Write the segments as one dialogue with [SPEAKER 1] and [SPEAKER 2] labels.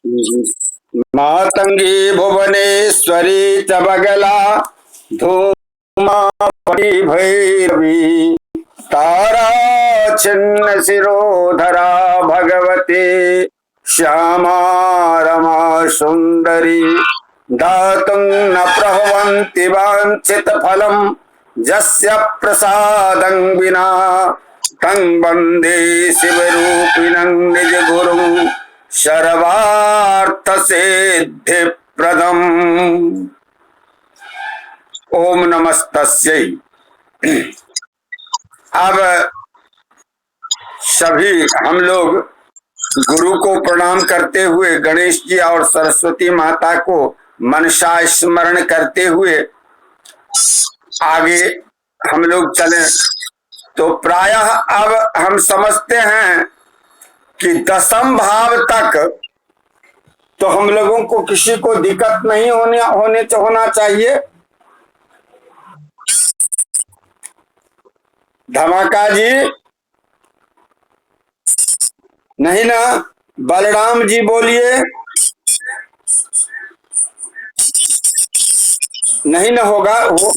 [SPEAKER 1] मातंगी भुवनेश्वरी च बगला धूमा भैरवी तारा छिन्न शिरोधरा भगवती श्यामा रमा सुंदरी दातुं न प्रभवन्ति वाञ्छित फलम् यस्य प्रसादं विना तं वन्दे शिवरूपिणं निज गुरुं सर्वार्थ सिद्धिप्रदम्। ओम नमस्तस्यै। अब सभी हम लोग गुरु को प्रणाम करते हुए गणेश जी और सरस्वती माता को मनसा स्मरण करते हुए आगे हम लोग चले। तो प्रायः अब हम समझते हैं कि दशम भाव तक तो हम लोगों को किसी को दिक्कत नहीं होना चाहिए। धमाका जी नहीं ना? बलराम जी बोलिए। नहीं ना होगा वो।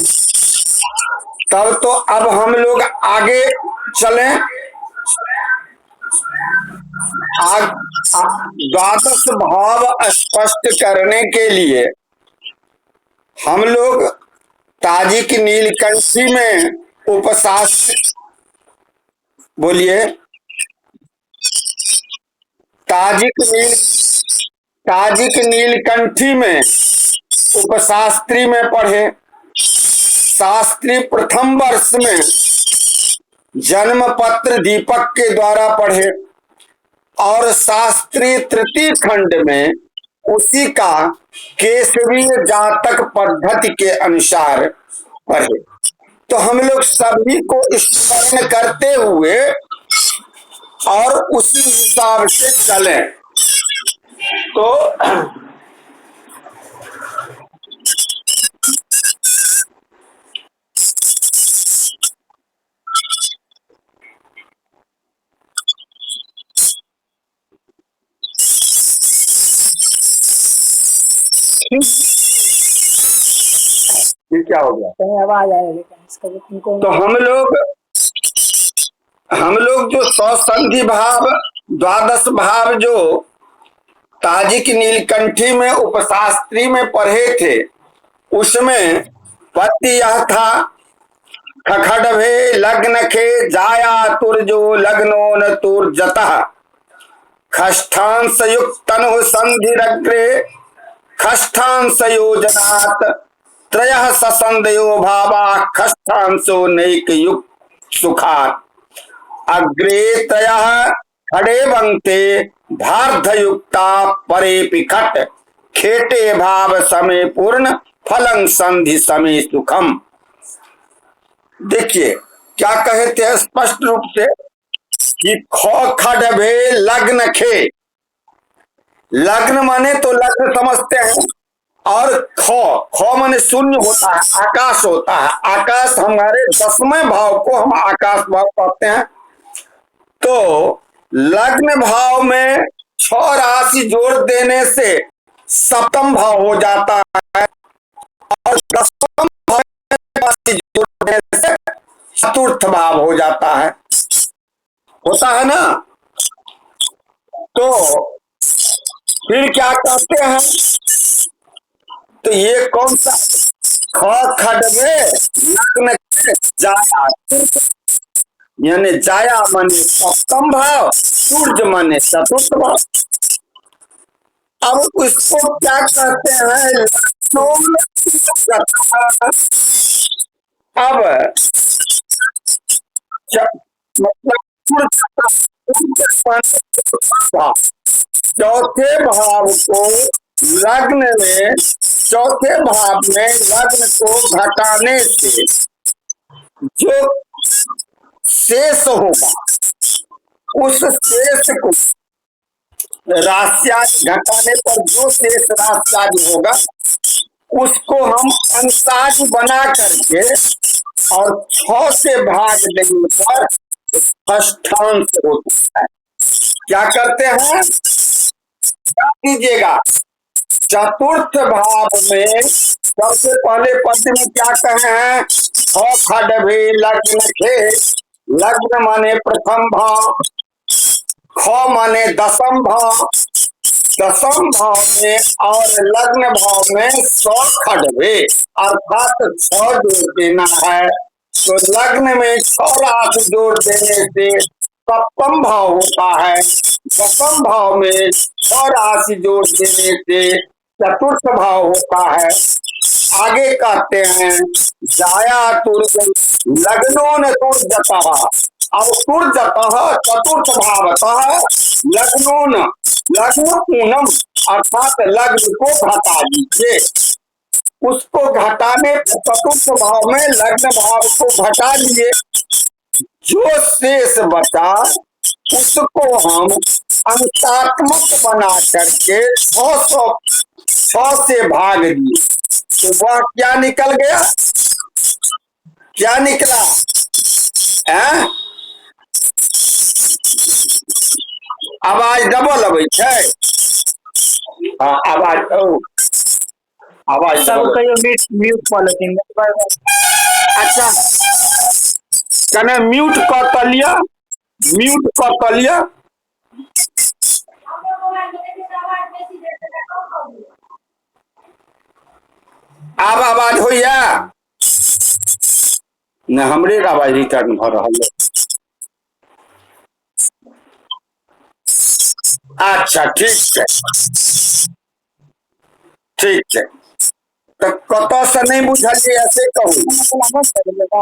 [SPEAKER 1] तब तो अब हम लोग आगे चलें। द्वादश भाव स्पष्ट करने के लिए हम लोग ताजिक नीलकंठी में उपशास्त्र बोलिए। ताजिक नीलकंठी में उपशास्त्री में पढ़े। शास्त्री प्रथम वर्ष में जन्म पत्र दीपक के द्वारा पढ़े और शास्त्री तृतीय खंड में उसी का केसवीय जातक पद्धति के अनुसार पढ़े। तो हम लोग सभी को स्मरण करते हुए और उसी हिसाब से चलें। तो ये क्या हो गया?
[SPEAKER 2] कहीं आवाज आ रही है।
[SPEAKER 1] तो हम लोग जो सौसंधि भाव द्वादश भाव जो ताजिक नीलकंठी में उपशास्त्री में पढ़े थे उसमें पति यह था खखडभे लग्न खे जाया तुर्जो लग्नो न तुर्जतः खष्ठांश युक्तनु संधिरग्रे खष्ठांश योजनात् त्रयः ससंदयो भावा खष्ठांशो नैक युक्त सुखात् अग्रे त्रयः खड़े बंते भार्धयुक्ता परेपि खट खेटे भाव समय पूर्ण फलं संधि समय सुखम। देखिए क्या कहे थे स्पष्ट रूप से कि ख खडभे लग्न खे। लग्न माने तो लग्न समझते हैं और ख माने शून्य होता है, आकाश होता है। आकाश हमारे 10वें भाव को हम आकाश भाव कहते हैं। तो लग्न भाव में 6 राशि जोड़ देने से सप्तम भाव हो जाता है और 10वें भाव में राशि जोड़ देने से चतुर्थ भाव हो जाता है। होता है ना? तो फिर क्या कहते हैं? तो ये कौन सा ख खडभे लग्न जाया, यानी जाया माने सप्तम भाव, सूर्य माने चतुर्थ भाव। अब उसको क्या कहते हैं? अब मतलब चौथे भाव को लग्न में, चौथे भाव में लग्न को घटाने से जो शेष होगा उस शेष को राशियादि घटाने पर जो शेष राशियादि होगा उसको हम अंशादि बना करके और 6 से भाग देने पर षष्ठांश होता है। क्या करते हैं? दीजिएगा। चतुर्थ भाव में सबसे पहले पद में क्या कहे हैं? ख खडभे लग्न खे। लग्न माने प्रथम भाव, ख माने दसम भाव, दसम भाव में और लग्न भाव में स खडभे अर्थात 6 जोड़ देना है। तो लग्न में 6 राशि जोड़ देने से सप्तम भाव होता है। दसम भाव में 6 राशि जोड़ देने से चतुर्थ भाव होता है। आगे कहते हैं जाया तुर्ज लग्नो न तुर्जतः। अब तुर्जतः चतुर्थ भावतः लग्नो न, लग्न पूनम अर्थात लग्न को घटा दीजिए। उसको घटाने चतुर्थ भाव में लग्न भाव को घटा दिए। जो शेष बचा उसको हम अंशात्मक बना करके 6 से भाग दिए। तो वह क्या निकल गया? क्या निकला है? आवाज डबल अबै छै। हाँ आवाज आवाज
[SPEAKER 2] सब
[SPEAKER 1] डबल।
[SPEAKER 2] कहियो म्यूट कऽ लेथिन।
[SPEAKER 1] अच्छा कने म्यूट कर तऽ लिअ, म्यूट कर तऽ लिअ। आब आवाज होइया? न हमरे आवाज रिटर्न भ रहल है। अच्छा ठीक है, ठीक है। तो कतऽ से नहीं बुझलिए ऐसे कहू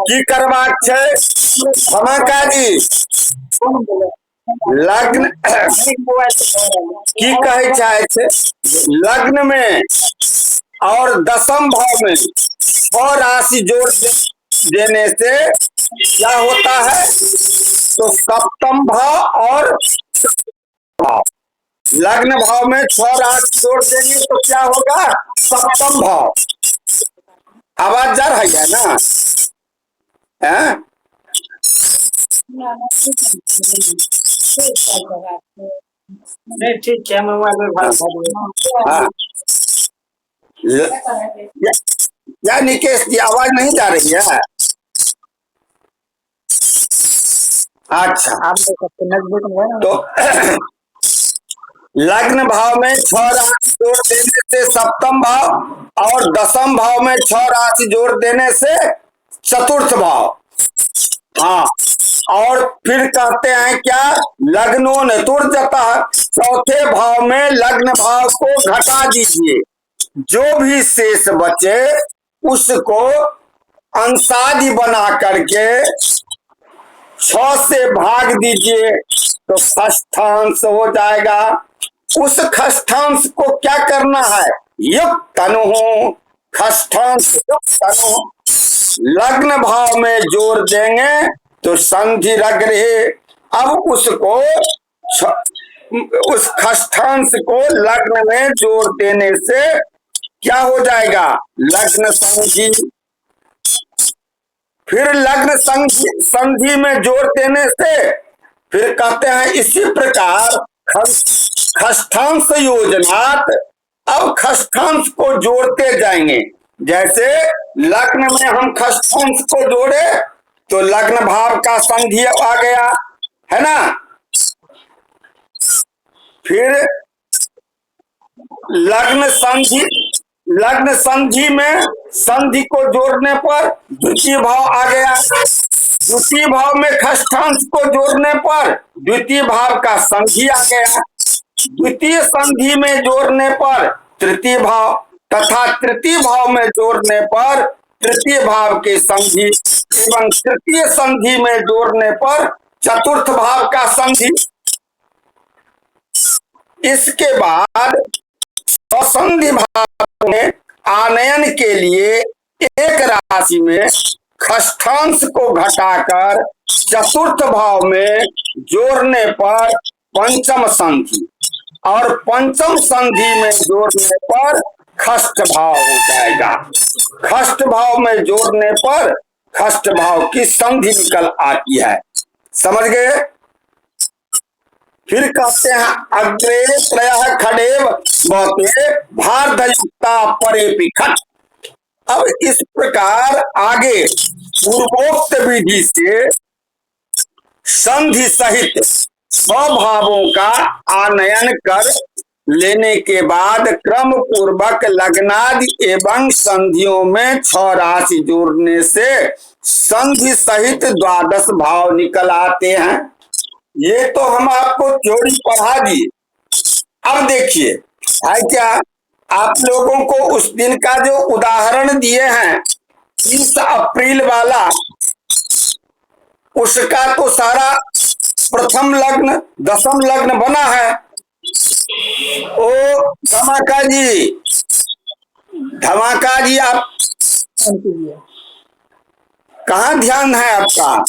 [SPEAKER 1] की करबाक छै? समाकाजी लग्न की कहे चाहे थे? लग्न में और दसम भाव में 6 राशि जोड़ देने से क्या होता है? तो सप्तम भाव और भाव, लग्न भाव में 6 राशि जोड़ देंगे तो क्या होगा? सप्तम भाव। आवाज जा रही है ना? है?
[SPEAKER 2] नहीं ठीक है, मोबाइल में
[SPEAKER 1] हाँ। या निकेश जी आवाज नहीं जा रही है? अच्छा
[SPEAKER 2] आप नजदीक में है ना?
[SPEAKER 1] तो लग्न भाव में 6 राशि जोड़ देने से सप्तम भाव और दसम भाव में 6 राशि जोड़ देने से चतुर्थ भाव। हाँ और फिर कहते हैं क्या? लग्नो न तुर्जतः, चौथे भाव में लग्न भाव को घटा दीजिए। जो भी शेष बचे उसको अंशादि बना करके 6 से भाग दीजिए तो खष्ठांश हो जाएगा। उस खष्ठांश को क्या करना है? युक्त तनु, खष्ठांश युक्त तनु लग्न भाव में जोड़ देंगे तो संधि रग रहे। अब उसको उस खष्ठांश को लग्न में जोड़ देने से क्या हो जाएगा? लग्न संधि। फिर लग्न संधि में जोड़ देने से फिर कहते हैं इसी प्रकार खष्ठांश योजनात्। अब खष्ठांश को जोड़ते जाएंगे। जैसे लग्न में हम खष्ठांश को जोड़े तो लग्न भाव का संधि आ गया है ना। फिर लग्न संधि में संधि को जोड़ने पर द्वितीय भाव आ गया। द्वितीय भाव में खष्ठांश को जोड़ने पर द्वितीय भाव का संधि आ गया। द्वितीय संधि में जोड़ने पर तृतीय भाव तथा तृतीय भाव में जोड़ने पर तृतीय भाव के संधि एवं तृतीय संधि में जोड़ने पर चतुर्थ भाव का संधि। इसके बाद संधि भाव में आनयन के लिए एक राशि में खष्ठांश को घटाकर चतुर्थ भाव में जोड़ने पर पंचम संधि और पंचम संधि में जोड़ने पर खष्ट भाव हो जाएगा। खष्ट भाव में जोड़ने पर खष्ट भाव की संधि निकल आती है। समझ गए? फिर कहते हैं अग्रे त्रयः खडेव बहुते भारदयुक्ता परे पिखट। अब इस प्रकार आगे पूर्वोक्त विधि से संधि सहित स्वभावों का आनयन कर लेने के बाद क्रम पूर्वक लग्नादि एवं संधियों में 6 राशि जोड़ने से संधि सहित 12 भाव निकल आते हैं। ये तो हम आपको थ्योरी पढ़ा दिए। अब देखिए है क्या, आप लोगों को उस दिन का जो उदाहरण दिए हैं 30 अप्रैल वाला, उसका तो सारा प्रथम लग्न दशम लग्न बना है। ओ धमाका जी, धमाका जी, आप कहाँ ध्यान है आपका?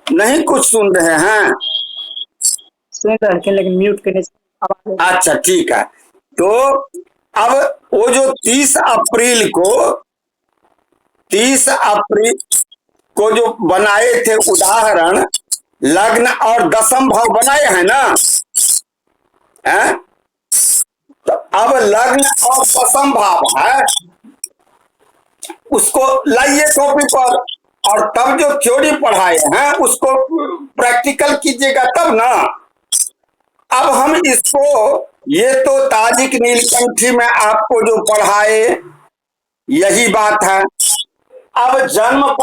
[SPEAKER 1] नहीं कुछ सुन रहे हैं?
[SPEAKER 2] सुन रहे थे लेकिन म्यूट करने से आवाज।
[SPEAKER 1] अच्छा ठीक है। तो अब वो जो 30 अप्रैल को जो बनाए थे उदाहरण, लग्न और दशम भाव बनाए हैं ना, हैं? तो अब लग्न और दशम भाव है, उसको लाइए कॉपी पर और तब जो थ्योरी पढ़ाए हैं उसको प्रैक्टिकल कीजिएगा तब ना। अब हम इसको, ये तो ताजिक नीलकंठी में आपको जो पढ़ाए यही बात है। अब जन्म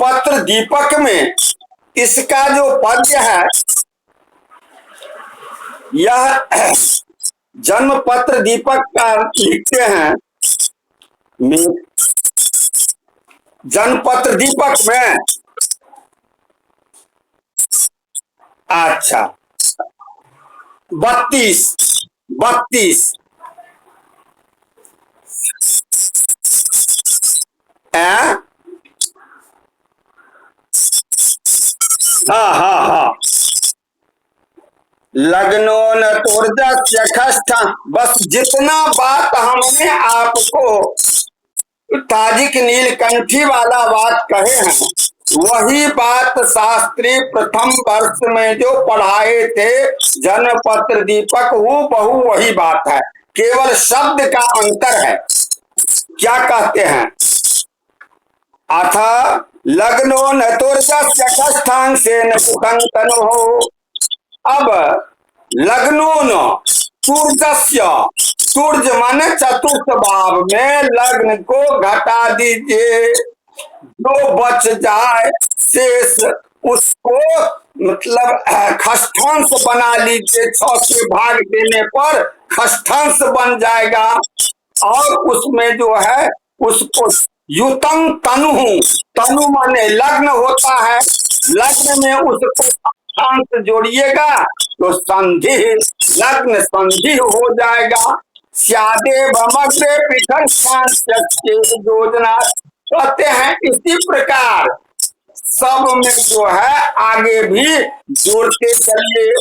[SPEAKER 1] पत्र दीपक में इसका जो पद्य है, यह जन्म पत्र दीपक का लिखते हैं, जन्म पत्र दीपक में। अच्छा 32 हाँ लग्नो न तोर्जा खष्ठा। बस जितना बात हमने आपको ताजिक नीलकंठी वाला बात कहे हैं वही बात शास्त्री प्रथम वर्ष में जो पढ़ाए थे जन्म पत्र दीपक, बहु वही बात है, केवल शब्द का अंतर है। क्या कहते हैं? अथा लग्नो न तोर्जास्थान से न सुखंतनो हो। अब लग्नो न सूर्यस्य, सूर्य माने चतुर्थ भाव में लग्न को घटा दीजिए, जो बच जाए शेष उसको मतलब खष्ठांश बना लीजिए। 6 से भाग देने पर खष्ठांश बन जाएगा और उसमें जो है उसको युतम तनु, तनु माने लग्न होता है, लग्न में उसको खष्ठांश जोड़िएगा तो संधि, लग्न संधि हो जाएगा। स्यादे बमग्रे पिठर योजना कहते हैं। इसी प्रकार सब में जो है आगे भी जोड़ते चलिए।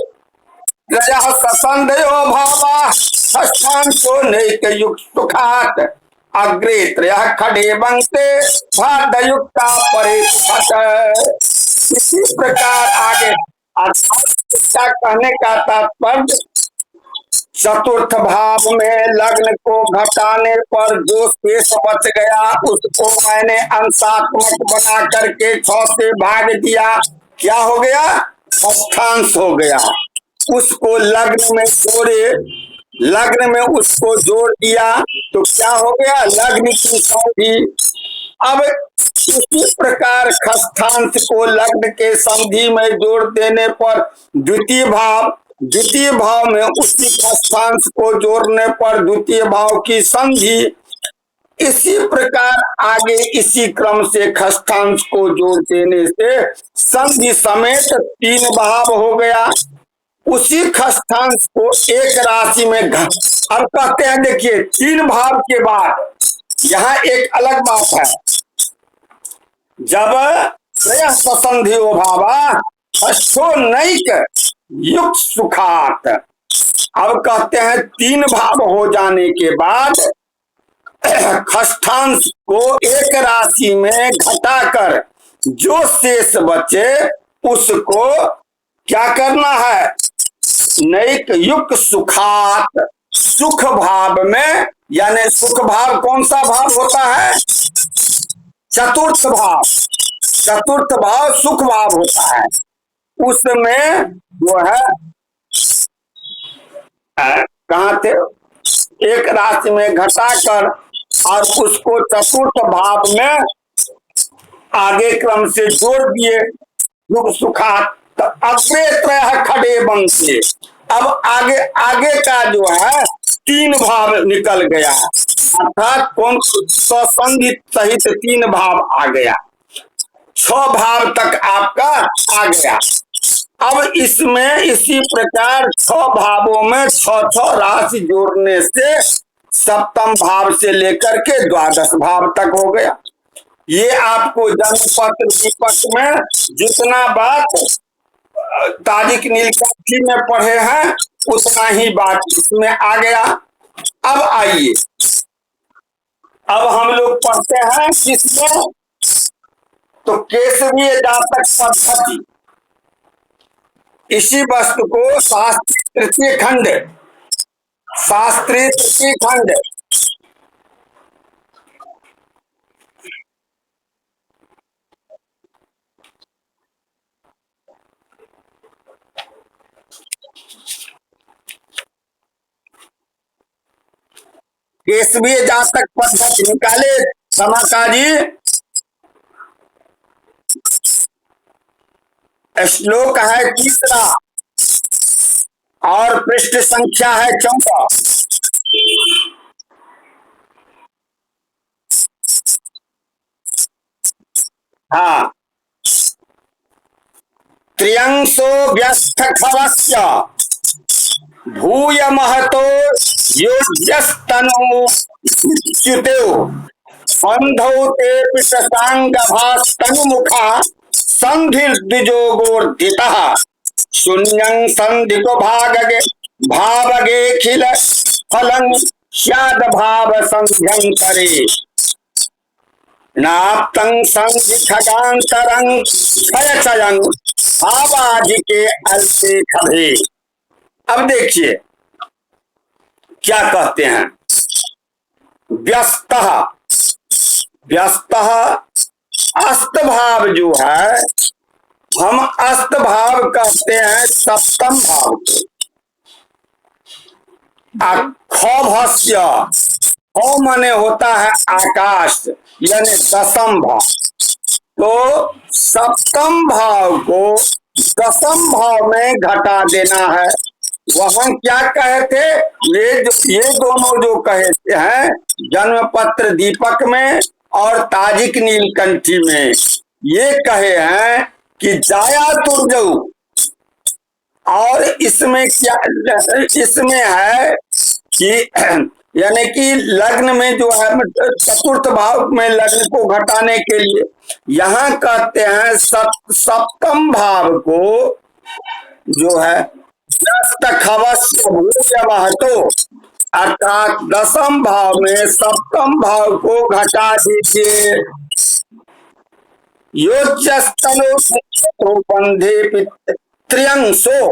[SPEAKER 1] ससंधयो भावा षष्ठांशो नैक युक्त सुखात अग्रे त्रयः खड़े बनते भादयुक्ता परे पिखट। इसी प्रकार आगे कहने का तात्पर्य, चतुर्थ भाव में लग्न को घटाने पर जो शेष बच गया उसको मैंने अंशात्मक बना करके 6 से भाग दिया। क्या हो गया? षष्ठांश हो गया। उसको लग्न में जोड़े, लग्न में उसको जोड़ दिया तो क्या हो गया? लग्न की संधि। अब इसी प्रकार खष्ठांश को लग्न के संधि में जोड़ देने पर द्वितीय भाव में उसी खष्ठांश को जोड़ने पर द्वितीय भाव की संधि। इसी प्रकार आगे इसी क्रम से खष्ठांश को जोड़ देने से संधि समेत 3 भाव हो गया। उसी खष्ठांश को एक राशि में अब कहते हैं, देखिए 3 भाव के बाद यहाँ एक अलग बात है। जब संधियो भावा षष्ठो नैक युक्त सुखात, अब कहते हैं 3 भाव हो जाने के बाद खष्ठांश को एक राशि में घटाकर जो शेष बचे उसको क्या करना है? नैक युक्त सुखात, सुख भाव में, यानी सुख भाव कौन सा भाव होता है? चतुर्थ भाव। चतुर्थ भाव सुख भाव होता है। उसमें जो है कहाँ थे, एक राशि में घटाकर और उसको चतुर्थ भाव में आगे क्रम से जोड़ दिए, युग सुखा। तो अग्रे त्रय खड़े बंसे, अब आगे आगे का जो है 3 भाव निकल गया, अर्थात कौन संधि सहित 3 भाव आ गया, 6 भाव तक आपका आ गया। अब इसमें इसी प्रकार 6 भावों में 6 राशि जोड़ने से सप्तम भाव से लेकर के 12 भाव तक हो गया। ये आपको जन्मपत्र दीपक में जितना बात तारिक नीलकंठी में पढ़े हैं उतना ही बात इसमें आ गया। अब आइए, अब हम लोग पढ़ते हैं किसमें, तो केसरीय जातक पद्धति, इसी वस्तु को शास्त्रीय तृतीय खंड, शास्त्रीय तृतीय खंड केसवीय जातक पद्धति निकाले समाका जी। श्लोक है 3 और पृष्ठ संख्या है 14। हाँ, त्रियंशो व्यस्थ खवस्य भूय महतो योज्यस्तनो च्युतो बंधौ ते पिशसांगभास्तनुमुखा संधिर्द्विजोगोर्धितः शून्यं संधिको भागगे भावगेखिल फलं स्याद भाव संध्यं करे नाप्तं संधि खगांतरं क्षयचयं भावाधिके अल्पे खभे। अब देखिए क्या कहते हैं, व्यस्तः, व्यस्तः अस्त भाव जो है, हम अस्त भाव कहते हैं सप्तम भाव को। खभस्य, ख माने होता है आकाश, यानी 10म भाव। तो सप्तम भाव को 10म भाव में घटा देना है। वहां क्या कहे थे, ये दोनों जो कहे हैं जन्मपत्र दीपक में और ताजिक नीलकंठी में, ये कहे हैं कि जाया तुर्जऊ, और इसमें क्या, इसमें है कि यानी कि लग्न में जो है चतुर्थ भाव में लग्न को घटाने के लिए यहाँ कहते हैं सप्तम भाव को जो है महतो, अर्थात 10म भाव में सप्तम भाव को घटा दीजिए। योज्यस्तनो बंधे त्रियंशो,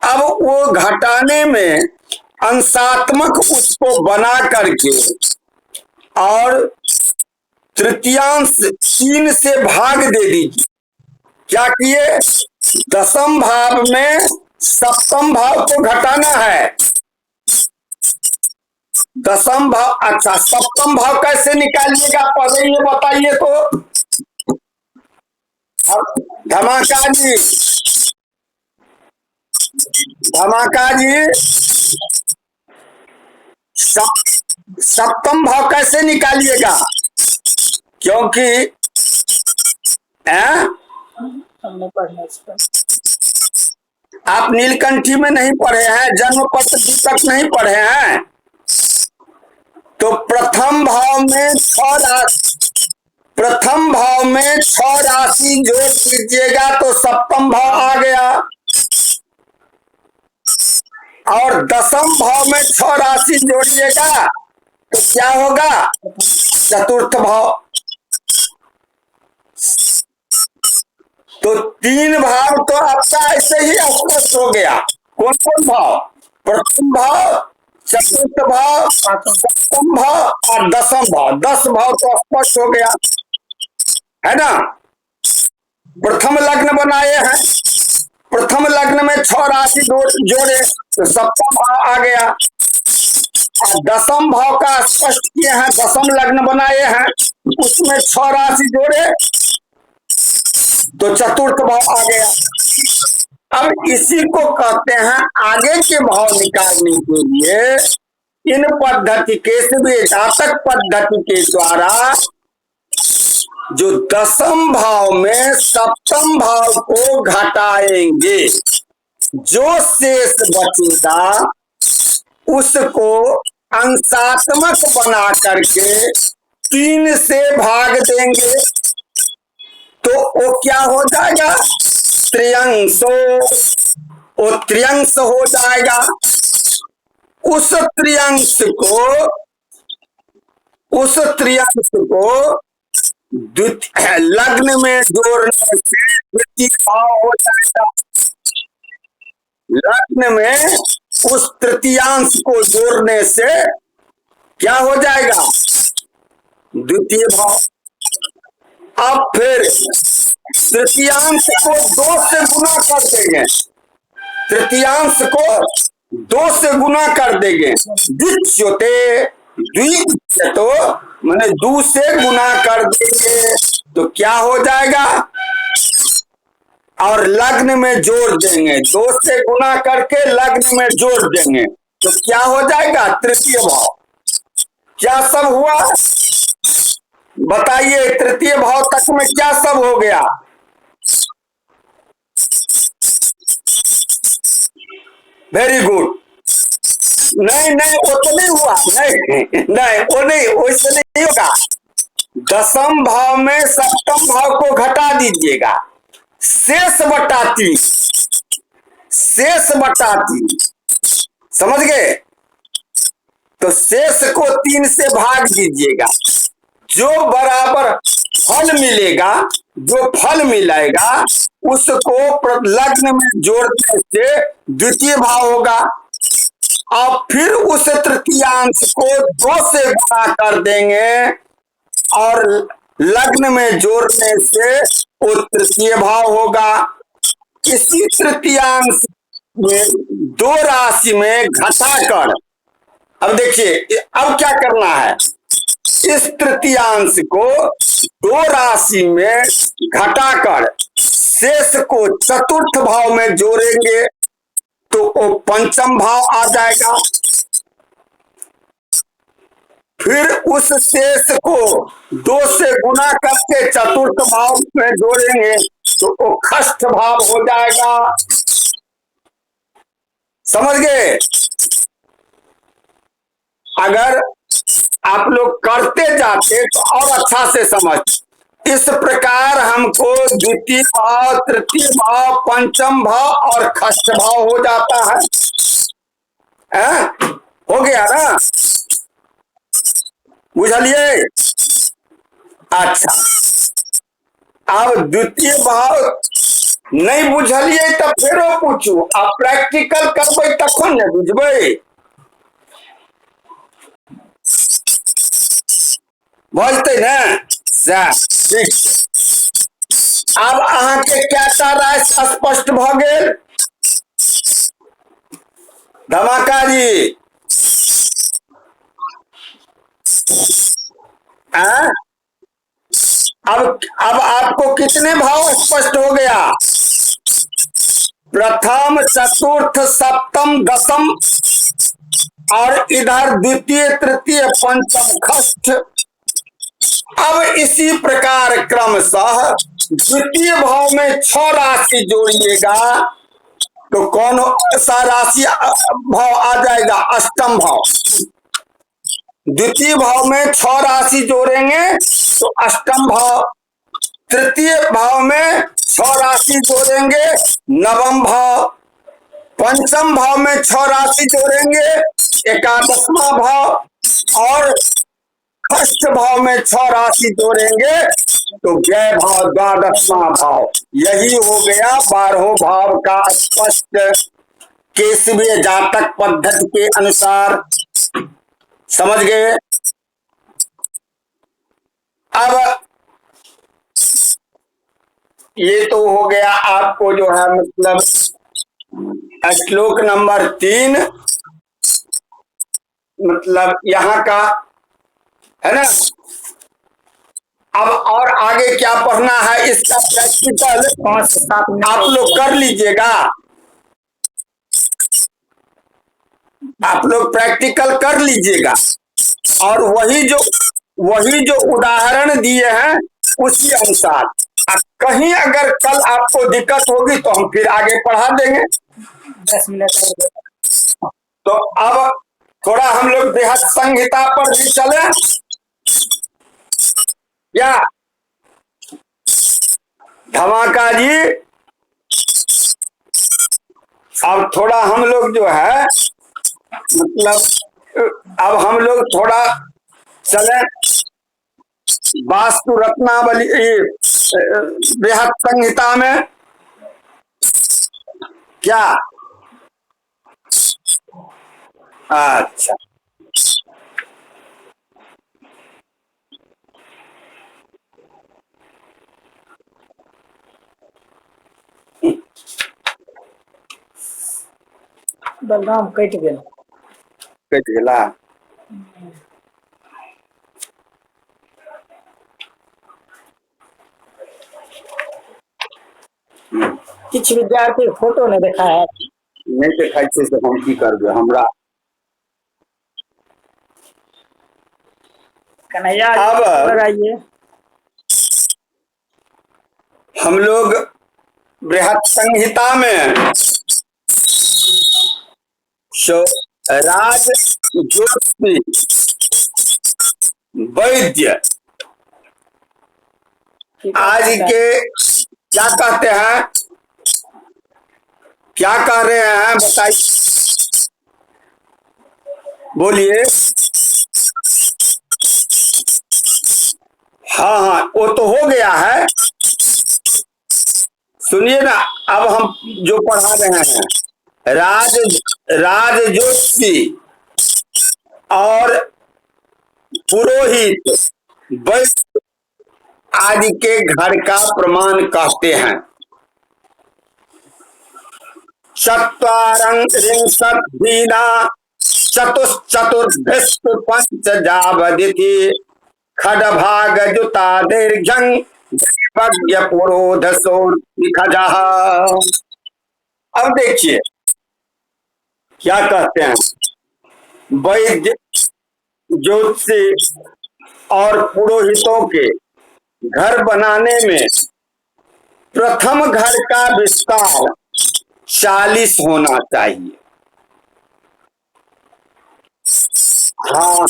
[SPEAKER 1] अब वो घटाने में अंशात्मक उसको बना करके और तृतीयांश 3 से भाग दे दीजिए। क्या किए, 10म भाव में सप्तम भाव को घटाना है, 10म भाव। अच्छा, सप्तम भाव कैसे निकालिएगा पहले ये बताइए तो। धमाका जी, धमाका जी, सप्तम भाव कैसे निकालिएगा, क्योंकि
[SPEAKER 2] हमने पढ़ना इसका।
[SPEAKER 1] आप नीलकंठी में नहीं पढ़े हैं, जन्मपत्र दीपक नहीं पढ़े हैं, तो प्रथम भाव में 6 राशि, प्रथम भाव में 6 राशि जोड़ दीजिएगा तो सप्तम भाव आ गया, और 10म भाव में 6 राशि जोड़िएगा तो क्या होगा, चतुर्थ भाव। तो 3 भाव तो आपका ऐसे ही स्पष्ट हो गया। कौन कौन भाव? प्रथम भाव, चतुर्थ भाव, सप्तम भाव और दसम भाव। 10 भाव तो स्पष्ट हो गया है ना। प्रथम लग्न बनाए हैं, प्रथम लग्न में 6 राशि जोड़े तो सप्तम भाव आ गया। और दसम भाव का स्पष्ट किए हैं, दसम लग्न बनाए हैं, उसमें 6 राशि जोड़े तो चतुर्थ भाव आ गया। अब इसी को कहते हैं आगे के भाव निकालने के लिए इन पद्धति के जातक पद्धति के द्वारा जो दसम भाव में सप्तम भाव को घटाएंगे, जो शेष बचेगा उसको अंशात्मक बना करके 3 से भाग देंगे तो वो क्या हो जाएगा? त्रियंशो, वो त्रियंश हो जाएगा। उस त्रियंश को लग्न में जोड़ने से द्वितीय भाव हो जाएगा। लग्न में उस तृतीयांश को जोड़ने से क्या हो जाएगा? द्वितीय भाव। अब फिर तृतीयांश को 2 से गुना कर देंगे, तृतीयांश को 2 से गुना कर देंगे। द्वितीयोते द्वितीयतो मैंने 2 से गुना कर देंगे तो क्या हो जाएगा? और लग्न में जोड़ देंगे, 2 से गुना करके लग्न में जोड़ देंगे तो क्या हो जाएगा? तृतीय भाव। क्या सब हुआ बताइए? तृतीय भाव तक में क्या सब हो गया? Very good. नहीं वो तो नहीं हुआ, नहीं वो नहीं, वैसे नहीं होगा। दसम भाव में सप्तम भाव को घटा दीजिएगा, शेष बटा 3, शेष बटा 3, समझ गए? तो शेष को 3 से भाग दीजिएगा, जो बराबर फल मिलेगा, जो फल मिलेगा उसको लग्न में जोड़ने से द्वितीय भाव होगा। और फिर उस तृतीयांश को 2 से गुणा कर देंगे और लग्न में जोड़ने से वो तृतीय भाव होगा। इसी तृतीयांश में 2 राशि में घटाकर, अब देखिए अब क्या करना है, इस तृतीयांश को 2 राशि में घटाकर शेष को चतुर्थ भाव में जोड़ेंगे तो वो पंचम भाव आ जाएगा। फिर उस शेष को 2 से गुना करके चतुर्थ भाव में जोड़ेंगे तो वो खष्ठ भाव हो जाएगा। समझ गए? अगर आप लोग करते जाते तो और अच्छा से समझ। इस प्रकार हमको द्वितीय भाव, तृतीय भाव, पंचम भाव और खष्ठ भाव हो जाता है। हो गया ना? बुझलिए? अच्छा, अब द्वितीय भाव नहीं बुझलिए तो फेरो पूछू, आप प्रैक्टिकल करबे तखन ने बुझबे। बुझते ना? ठीक। अब अहाँ के क्या राय स्पष्ट भ गेल? धमाका जी अब आपको कितने भाव स्पष्ट हो गया? प्रथम, चतुर्थ, सप्तम, दसम और इधर द्वितीय, तृतीय, पंचम, खष्ठ। अब इसी प्रकार क्रमशः द्वितीय भाव में 6 राशि जोड़िएगा तो कौन सा राशि भाव आ जाएगा? अष्टम भाव। द्वितीय भाव में 6 राशि जोड़ेंगे तो अष्टम भाव। तृतीय भाव में 6 राशि जोड़ेंगे नवम भाव। पंचम भाव में 6 राशि जोड़ेंगे एकादशवां भाव और खष्ठ भाव में 6 राशि जोड़ेंगे तो व्यय भाव द्वादशवां भाव। यही हो गया 12 भाव का स्पष्ट केसवीय जातक पद्धति के अनुसार। समझ गए? अब ये तो हो गया आपको जो है मतलब श्लोक नंबर 3 मतलब यहाँ का है ना। अब और आगे क्या पढ़ना है इसका प्रैक्टिकल
[SPEAKER 2] 5 से 7 मिनट
[SPEAKER 1] आप लोग कर लीजिएगा। आप लोग प्रैक्टिकल कर लीजिएगा और वही जो उदाहरण दिए हैं उसी अनुसार। कहीं अगर कल आपको दिक्कत होगी तो हम फिर आगे पढ़ा देंगे।
[SPEAKER 2] 10 मिनट।
[SPEAKER 1] तो अब थोड़ा हम लोग बृहत संहिता पर भी चले या धमाका जी। अब थोड़ा हम लोग जो है मतलब अब हम लोग थोड़ा चले वास्तु रत्नावली बृहत संहिता में। क्या? अच्छा,
[SPEAKER 2] बलराम कट गया।
[SPEAKER 1] कट गेला।
[SPEAKER 2] किछ विद्यार्थी फोटो ने देखा है।
[SPEAKER 1] नहीं देखाई से हम की करबे। हमरा
[SPEAKER 2] कन्हैया
[SPEAKER 1] अब
[SPEAKER 2] लगाइए।
[SPEAKER 1] हम लोग बृहत संहिता में राज ज्योतिषी वैद्य आज के क्या कहते हैं, क्या कह रहे हैं बताइए, बोलिए। हाँ हाँ वो तो हो गया है। सुनिए ना, अब हम जो पढ़ा रहे हैं राज ज्योतिषी और पुरोहित वैद्य आदि के घर का प्रमाण कहते हैं। चत्वारिंशत् दीना चतुश्चतुर्भिस्तु पंचजावदिति खडभाग जुता दीर्घं देवज्ञ पुरोधसोर्तिखजः। अब देखिए क्या कहते हैं, वैद्य ज्योतिषी और पुरोहितों के घर बनाने में प्रथम घर का विस्तार 40 होना चाहिए। हाँ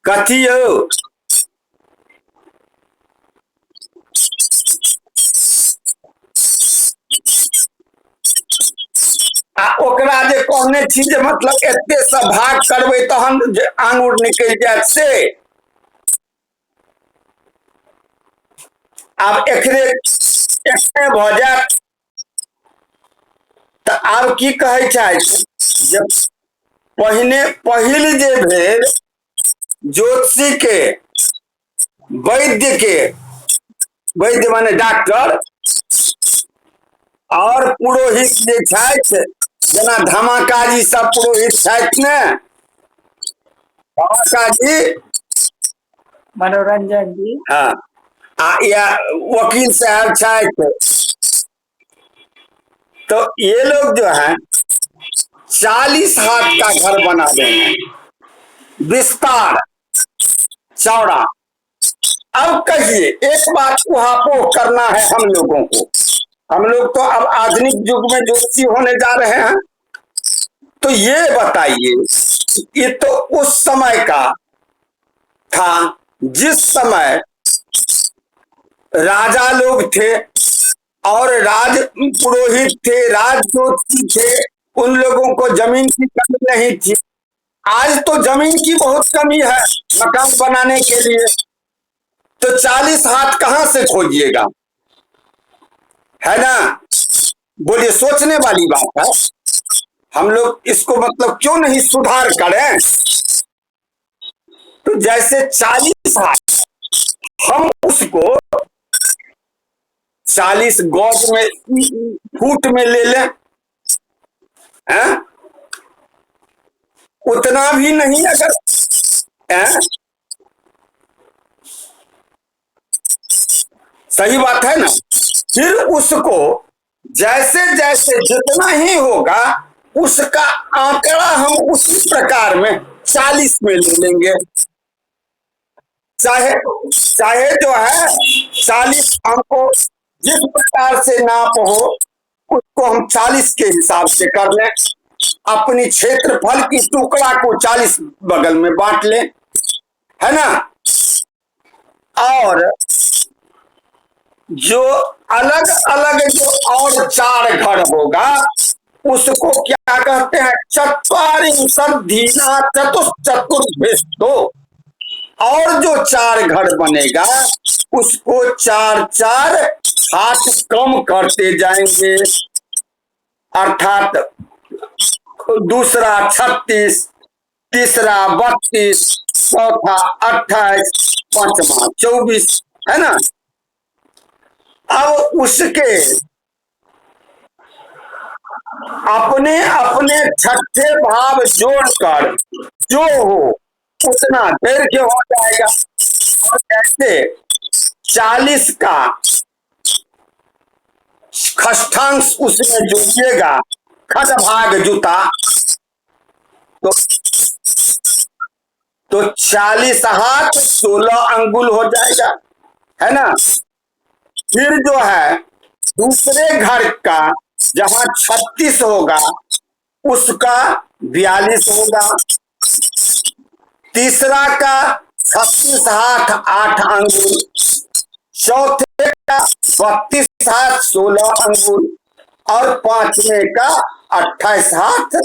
[SPEAKER 1] कथियो ओकरा जे कहने छी जे मतलब एते सा भाग करबै तहन जे आंगुर निकल जाए से। आब एकरे भ जात तो आब की कहे छै जब पहिल जे भेल ज्योतिषी के वैद्य माने डॉक्टर और पुरोहित जे छथि जेना धमाकाजी सब पुरोहित छथि ने, धमाकाजी
[SPEAKER 2] मनोरंजन जी,
[SPEAKER 1] हाँ या वकील साहब छथि, तो ये लोग जो है 40 हाथ का घर बना देंगे, विस्तार चौड़ा। अब कहिए एक बात उहापोह करना है हम लोगों को। हम लोग तो अब आधुनिक युग में ज्योतिषी होने जा रहे हैं, तो ये बताइए ये तो उस समय का था जिस समय राजा लोग थे और राज पुरोहित थे, राज ज्योतिषी थे, उन लोगों को जमीन की कमी नहीं थी। आज तो जमीन की बहुत कमी है मकान बनाने के लिए। तो 40 हाथ कहां से खोजिएगा, है ना? बोलिए, सोचने वाली बात है। हम लोग इसको मतलब क्यों नहीं सुधार करें? तो जैसे 40 हाथ, हम उसको 40 गज में, फुट में ले लें, हैं? उतना भी नहीं अगर, हैं? सही बात है ना? फिर उसको जैसे जैसे जितना ही होगा उसका आंकड़ा हम उसी प्रकार में 40 में ले लेंगे। चाहे चाहे जो है 40 हमको जिस प्रकार से नाप हो उसको हम 40 के हिसाब से कर लें। अपनी क्षेत्रफल की टुकड़ा को 40 बगल में बांट लें, है ना? और जो अलग अलग जो और 4 घर होगा उसको क्या कहते हैं? चत्वारिंशद्धीना चतुश्चतुर्भिष्टो। और जो 4 घर बनेगा उसको 4 हाथ कम करते जाएंगे, अर्थात दूसरा 36, तीसरा 32, चौथा 28, पांचवा 24, है ना? अब उसके अपने अपने छठे भाव जोड़कर जो हो उतना दीर्घ हो जाएगा। और कैसे 40 का खष्ठांश उसमें जोड़िएगा, खट भाग जूता, तो 40 हाथ 16 अंगुल हो जाएगा, है ना? फिर जो है दूसरे घर का जहां 36 होगा उसका 42 होगा, तीसरा का 36 हाथ 8 अंगुल, चौथे का 32 हाथ 16 अंगुल और पांचवे का 28 हाथ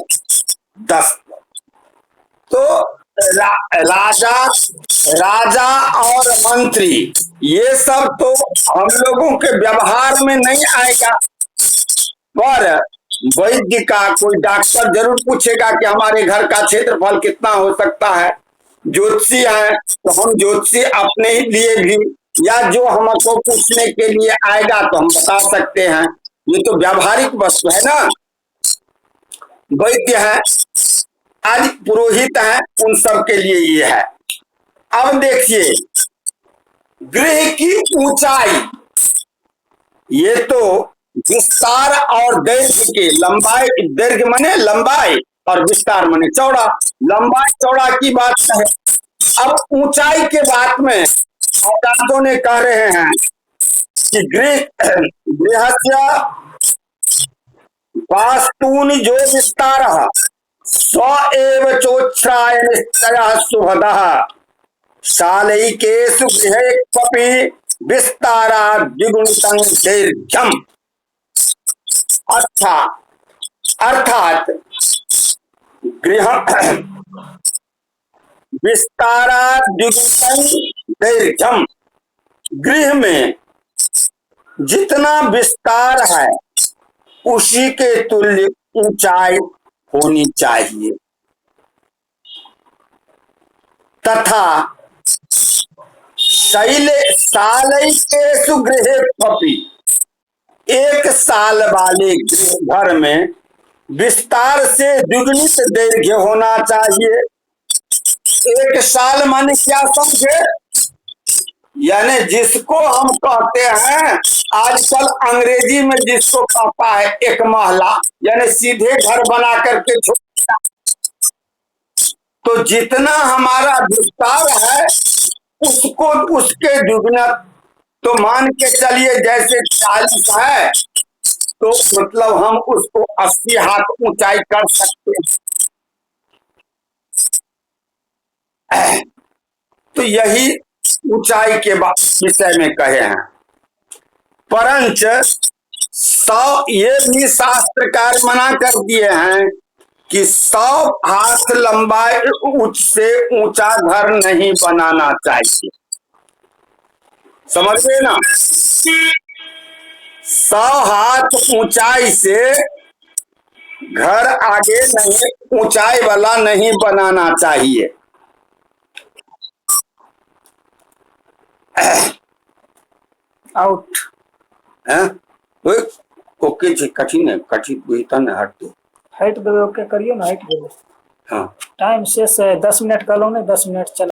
[SPEAKER 1] 10। तो राजा राजा और मंत्री ये सब तो हम लोगों के व्यवहार में नहीं आएगा, पर वैद्य का कोई डॉक्टर जरूर पूछेगा कि हमारे घर का क्षेत्रफल कितना हो सकता है। ज्योतिषी है तो हम ज्योतिषी अपने ही लिए भी, या जो हमको पूछने के लिए आएगा तो हम बता सकते हैं। ये तो व्यावहारिक वस्तु है ना। वैद्य है, आज पुरोहित है, उन सब के लिए ये है। अब देखिए गृह की ऊंचाई, ये तो विस्तार और दैर्घ्य के, लंबाई, दैर्घ्य माने लंबाई और विस्तार माने चौड़ा, लंबाई चौड़ा की बात है। अब ऊंचाई के बात में औकातों ने कह रहे हैं कि गृहस्य वास्तूनि जो विस्तार स्व एव चोच्छ्राय निश्चयः शुभदः शालैकेषु गृहेष्वपि विस्ताराद् द्विगुणितं दैर्घ्यम्। अर्थात गृह विस्ताराद् द्विगुणितं दैर्घ्यम्, गृह में जितना विस्तार है उसी के तुल्य ऊंचाई होनी चाहिए। तथा शालैकेषु गृहेष्वपि, एक साल वाले घर में विस्तार से द्विगुणित दैर्घ्य होना चाहिए। एक साल माने क्या समझे? यानी जिसको हम कहते हैं आजकल अंग्रेजी में जिसको कहता है एक महला, यानी सीधे घर बना करके छोटा। तो जितना हमारा विस्तार है उसको उसके दुगना, तो मान के चलिए जैसे 40 है तो मतलब हम उसको 80 हाथ ऊंचाई कर सकते हैं। तो यही ऊंचाई के विषय में कहे हैं। परंच 100, ये भी शास्त्रकार मना कर दिए हैं कि 100 हाथ लंबाई से ऊंचा घर नहीं बनाना चाहिए। समझ गए ना। 100 हाथ ऊंचाई से घर आगे नहीं, ऊंचाई वाला नहीं बनाना चाहिए।
[SPEAKER 2] आउट।
[SPEAKER 1] हैं? ओके जी, कठिन है, कठिन हुई तन हट दो।
[SPEAKER 2] हाइट देवे ओके करियो ना, हाइट देवे।
[SPEAKER 1] हाँ
[SPEAKER 2] टाइम शेष है 10 मिनट का लो ने 10 मिनट चल